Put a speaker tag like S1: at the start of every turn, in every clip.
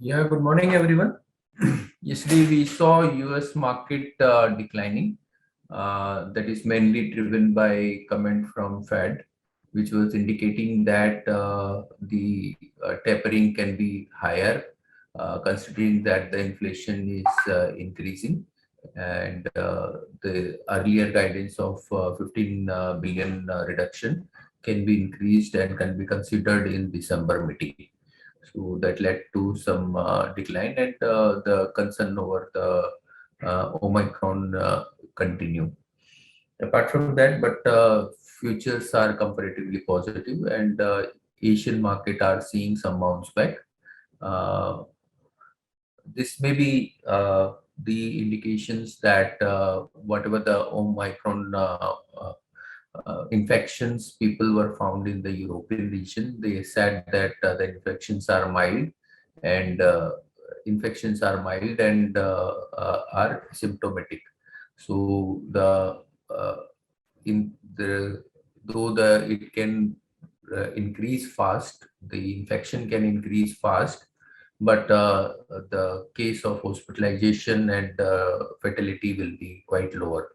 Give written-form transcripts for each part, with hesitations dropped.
S1: Yeah, good morning, everyone. Yesterday, we saw US market declining. That is mainly driven by comment from Fed, which was indicating that the tapering can be higher, considering that the inflation is increasing, and the earlier guidance of 15 billion reduction can be increased and can be considered in December meeting. So that led to some decline, and the concern over the Omicron continue. Apart from that, but futures are comparatively positive, and Asian market are seeing some bounce back. Uh, this may be the indications that whatever the Omicron infections people were found in the European region, they said that the infections are mild and are symptomatic. So uh, in the though the it can increase fast, the infection can increase fast, but the case of hospitalization and fatality will be quite lower.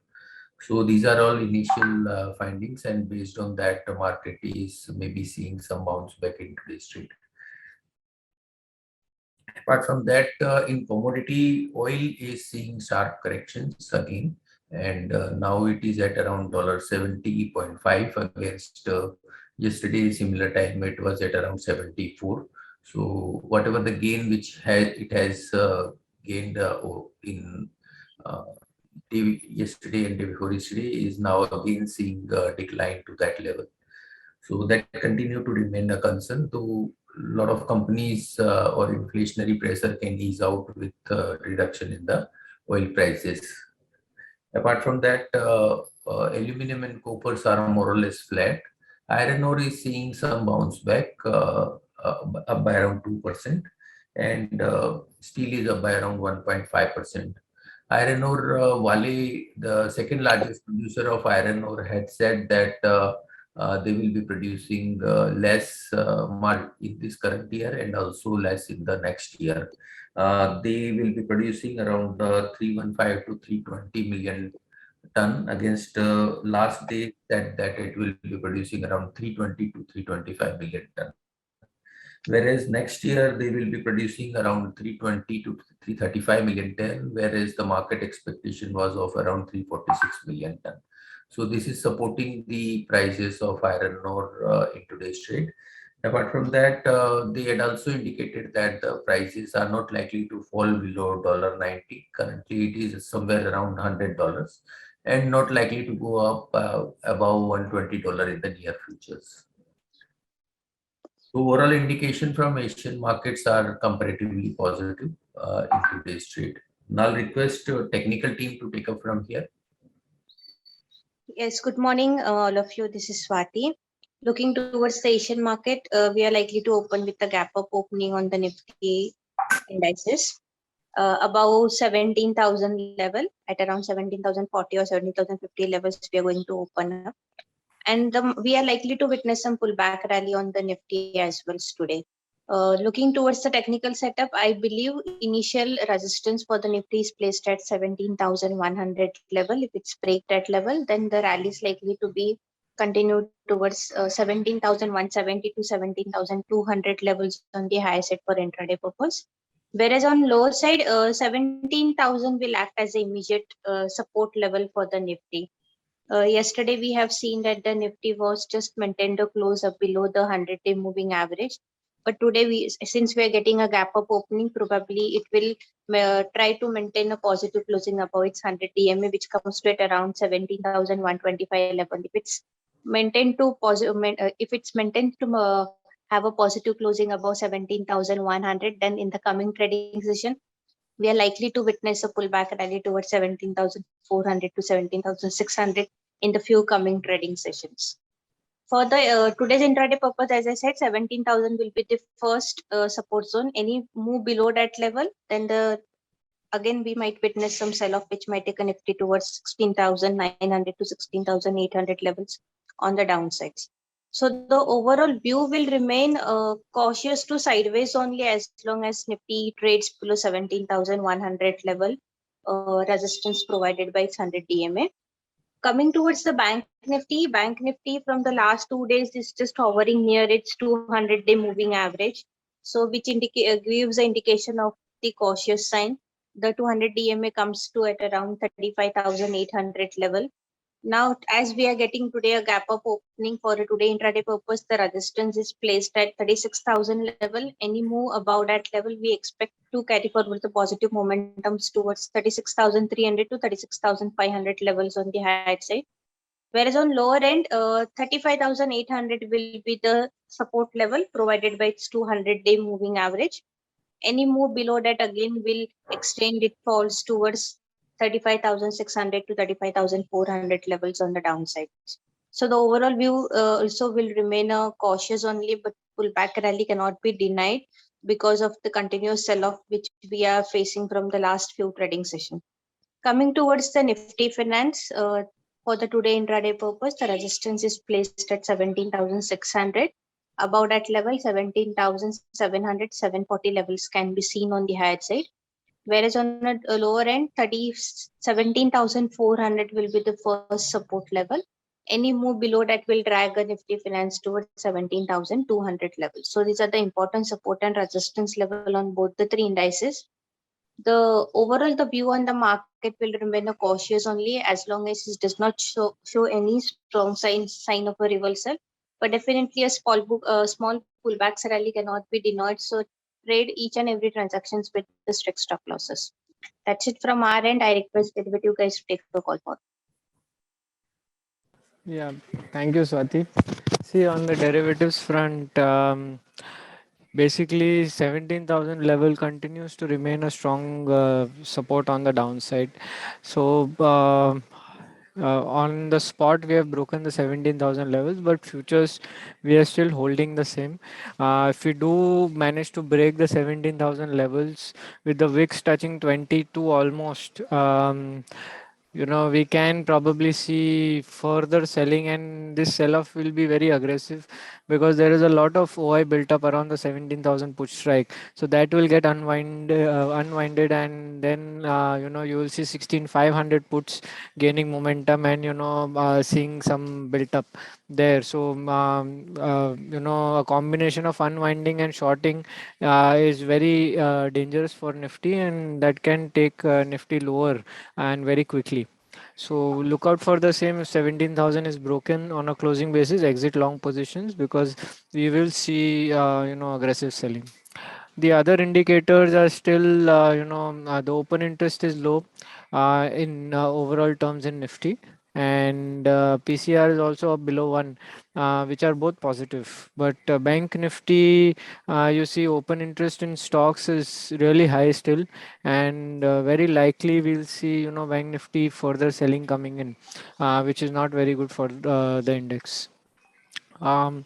S1: So these are all initial findings, and based on that, the market is maybe seeing some bounce back in today's trade. Apart from that, in commodity, oil is seeing sharp corrections again, and now it is at around $70.5 against yesterday similar time it was at around 74. So whatever the gain which has gained in uh, yesterday and day before yesterday is now again seeing a decline to that level. So that continue to remain a concern. Though a lot of companies or inflationary pressure can ease out with reduction in the oil prices. Apart from that, aluminum and coppers are more or less flat. Iron ore is seeing some bounce back, up by around 2%, and steel is up by around 1.5%. Iron ore, Vale, the second largest producer of iron ore, had said that they will be producing less in this current year and also less in the next year. They will be producing around 315 to 320 million ton against last day that it will be producing around 320 to 325 million ton. Whereas next year they will be producing around 320 to 335 million ton, whereas the market expectation was of around 346 million ton. So this is supporting the prices of iron ore in today's trade. Apart from that, they had also indicated that the prices are not likely to fall below $90. Currently, it is somewhere around $100 and not likely to go up above $120 in the near futures. So overall indication from Asian markets are comparatively positive in today's trade. Now I'll request technical team to take up from here.
S2: Yes, good morning, all of you. This is Swati. Looking towards the Asian market, we are likely to open with a gap up opening on the Nifty indices above 17,000 level at around 17,040 or 17,050 levels. We are going to open up, and we are likely to witness some pullback rally on the Nifty as well today. Looking towards the technical setup, I believe initial resistance for the Nifty is placed at 17,100 level. If it's break that level, then the rally is likely to be continued towards 17,170 to 17,200 levels on the high side for intraday purpose. Whereas on lower side, 17,000 will act as the immediate support level for the Nifty. Yesterday, we have seen that the Nifty was just maintained a close up below the 100-day moving average. But today, since we are getting a gap up opening, probably it will try to maintain a positive closing above its 100 DMA, which comes to at around 17,125 level. If it's maintained to have a positive closing above 17,100, then in the coming trading session, we are likely to witness a pullback rally towards 17,400 to 17,600 in the few coming trading sessions. For the today's intraday purpose, as I said, 17,000 will be the first support zone. Any move below that level, then again we might witness some sell-off, which might take a Nifty towards 16,900 to 16,800 levels on the downsides. So the overall view will remain cautious to sideways only as long as Nifty trades below 17,100 level resistance provided by its 100 DMA. Coming towards the Bank Nifty from the last 2 days is just hovering near its 200-day moving average. So which gives an indication of the cautious sign. The 200 DMA comes to at around 35,800 level. Now, as we are getting today a gap up opening for a today intraday purpose, the resistance is placed at 36,000 level. Any move above that level, we expect to carry forward the positive momentums towards 36,300 to 36,500 levels on the high side. Whereas on lower end, 35,800 will be the support level provided by its 200-day moving average. Any move below that again will extend it falls towards 35,600 to 35,400 levels on the downside. So the overall view also will remain cautious only, but pullback rally cannot be denied because of the continuous sell-off which we are facing from the last few trading sessions. Coming towards the Nifty Finance, for the today intraday purpose, the resistance is placed at 17,600. Above that level, 17,700, 740 levels can be seen on the higher side. Whereas on a lower end, 17,400 will be the first support level. Any move below that will drag a Nifty Finance towards 17,200 levels. So these are the important support and resistance level on both the three indices. The overall the view on the market will remain a cautious only as long as it does not show any strong sign of a reversal. But definitely a small pullbacks rally cannot be denied. So trade each and every transactions with the strict stop losses. That's it from our end. I request derivative guys to take the call for.
S3: Yeah, thank you, Swati. See, on the derivatives front, basically 17,000 level continues to remain a strong support on the downside. So, on the spot, we have broken the 17,000 levels, but futures, we are still holding the same. If we do manage to break the 17,000 levels with the VIX touching 22 almost, we can probably see further selling, and this sell-off will be very aggressive because there is a lot of OI built up around the 17,000 push strike. So that will get unwinded, and then you will see 16,500 puts gaining momentum, and seeing some built up there. So a combination of unwinding and shorting is very dangerous for Nifty, and that can take Nifty lower and very quickly. So look out for the same. If 17,000 is broken on a closing basis, exit long positions, because we will see aggressive selling. The other indicators are still, the open interest is low in overall terms in Nifty, and PCR is also up below 1, which are both positive. But Bank Nifty, you see open interest in stocks is really high still, and very likely we'll see, Bank Nifty further selling coming in, which is not very good for the index. Um,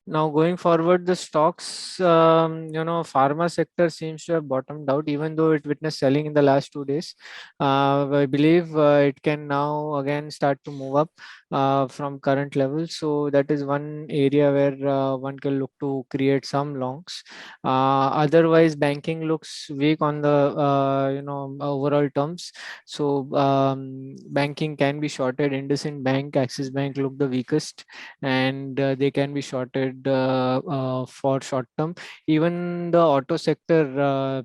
S3: Now going forward, the stocks, pharma sector seems to have bottomed out, even though it witnessed selling in the last 2 days. I believe it can now again start to move up from current levels. So that is one area where one can look to create some longs. Otherwise, banking looks weak on the overall terms. So banking can be shorted. IndusInd Bank, Axis Bank look the weakest, and they can be shorted for short term. Even the auto sector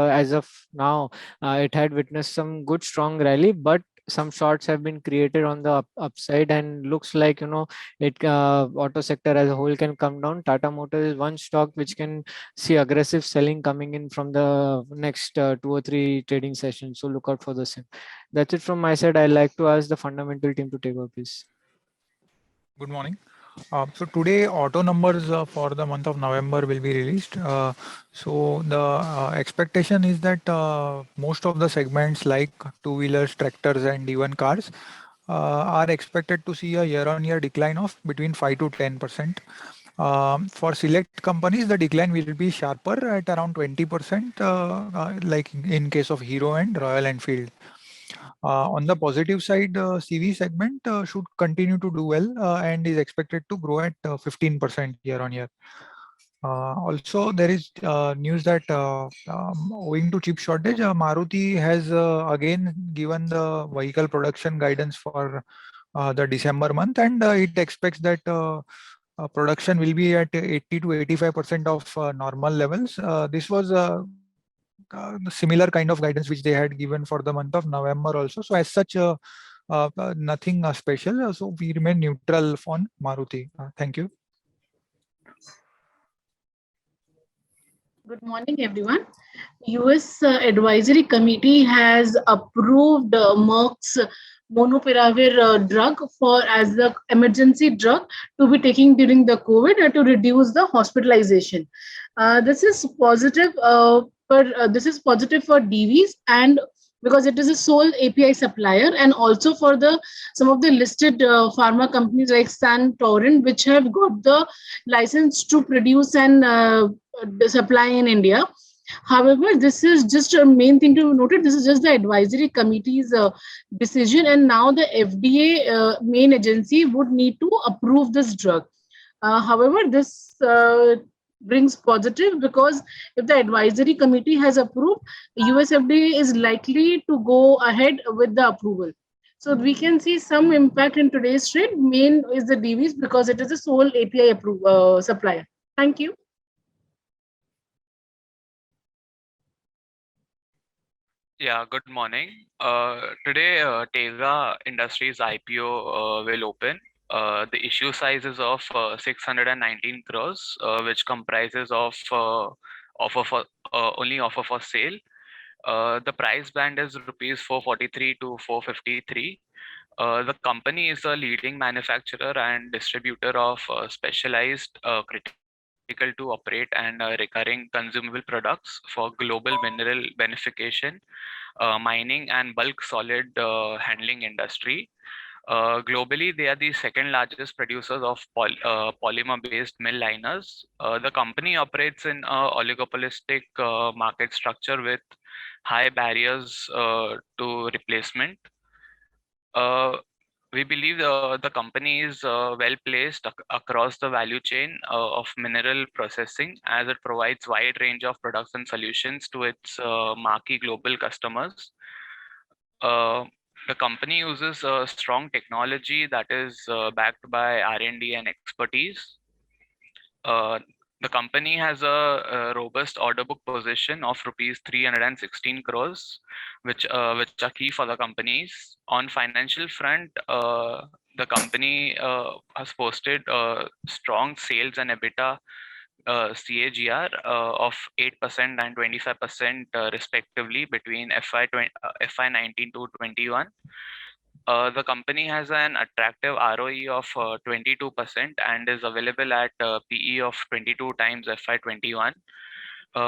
S3: as of now, it had witnessed some good strong rally, but some shorts have been created on the upside, and looks like it auto sector as a whole can come down. Tata Motors is one stock which can see aggressive selling coming in from the next 2 or 3 trading sessions. So look out for the same. That's it from my side. I like to ask the fundamental team to take over, please.
S4: Good morning. So today auto numbers for the month of November will be released. So the expectation is that most of the segments like two-wheelers, tractors, and even cars are expected to see a year-on-year decline of between 5 to 10%. For select companies, the decline will be sharper at around 20%, like in case of Hero and Royal Enfield. On the positive side, CV segment should continue to do well and is expected to grow at 15% year on year. Also, there is news that owing to chip shortage, Maruti has again given the vehicle production guidance for the December month, and it expects that production will be at 80 to 85% of normal levels. This was the similar kind of guidance which they had given for the month of November also. So as such, nothing special. So we remain neutral on Maruti. Thank you.
S5: Good morning, everyone. US Advisory Committee has approved Merck's Monopiravir drug for as the emergency drug to be taken during the COVID to reduce the hospitalization. This is positive, this is positive for DVs and because it is a sole API supplier and also for the some of the listed pharma companies like Santorin, which have got the license to produce and supply in India. However, this is just a main thing to note. This is just the advisory committee's decision, and now the FDA main agency would need to approve this drug. However, this brings positive because if the advisory committee has approved, US FDA is likely to go ahead with the approval. So we can see some impact in today's trade. Main is the DVs because it is a sole API supplier. Thank you.
S6: Yeah, good morning. Today, Tega Industries IPO will open. The issue size is of 619 crores, which comprises of only offer for sale. The price band is rupees 443 to 453. The company is a leading manufacturer and distributor of specialized critical to operate and recurring consumable products for global mineral beneficiation, mining and bulk solid handling industry. Globally, they are the second largest producers of polymer-based mill liners. The company operates in an oligopolistic market structure with high barriers to replacement. We believe the company is well placed across the value chain of mineral processing as it provides wide range of products and solutions to its marquee global customers. The company uses a strong technology that is backed by R&D and expertise. The company has a robust order book position of rupees 316 crores, which are key for the companies. On financial front, the company has posted strong sales and EBITDA CAGR of 8% and 25% respectively between FY19 to 21. The company has an attractive ROE of 22% and is available at PE of 22 times FY21.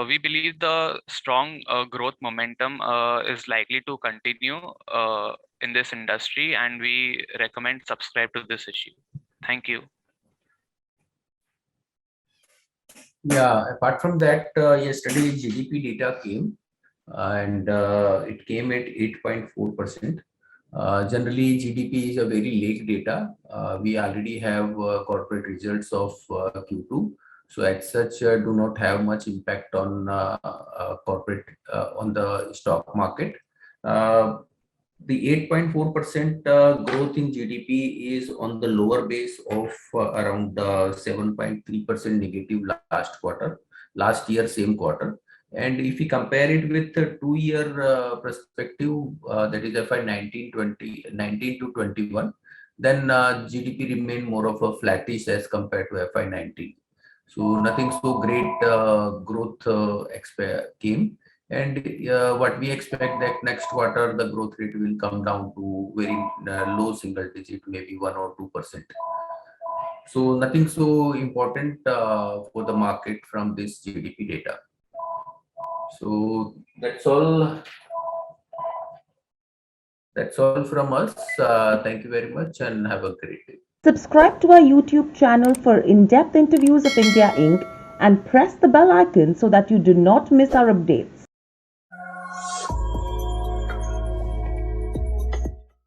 S6: We believe the strong growth momentum is likely to continue in this industry, and we recommend subscribe to this issue. Thank you.
S1: Yeah, apart from that, yesterday GDP data came and it came at 8.4%. Generally, GDP is a very late data. We already have corporate results of Q2. So as such, do not have much impact on corporate on the stock market. The 8.4% growth in GDP is on the lower base of around 7.3% negative last year, same quarter. And if we compare it with the 2-year perspective, that is FY 19 to 21, then GDP remained more of a flattish as compared to FY 19. So nothing so great growth came. And what we expect that next quarter, the growth rate will come down to very low single digit, maybe 1 or 2%. So nothing so important for the market from this GDP data. So that's all. That's all from us. Thank you very much and have a great day.
S7: Subscribe to our YouTube channel for in-depth interviews of India Inc. and press the bell icon so that you do not miss our updates.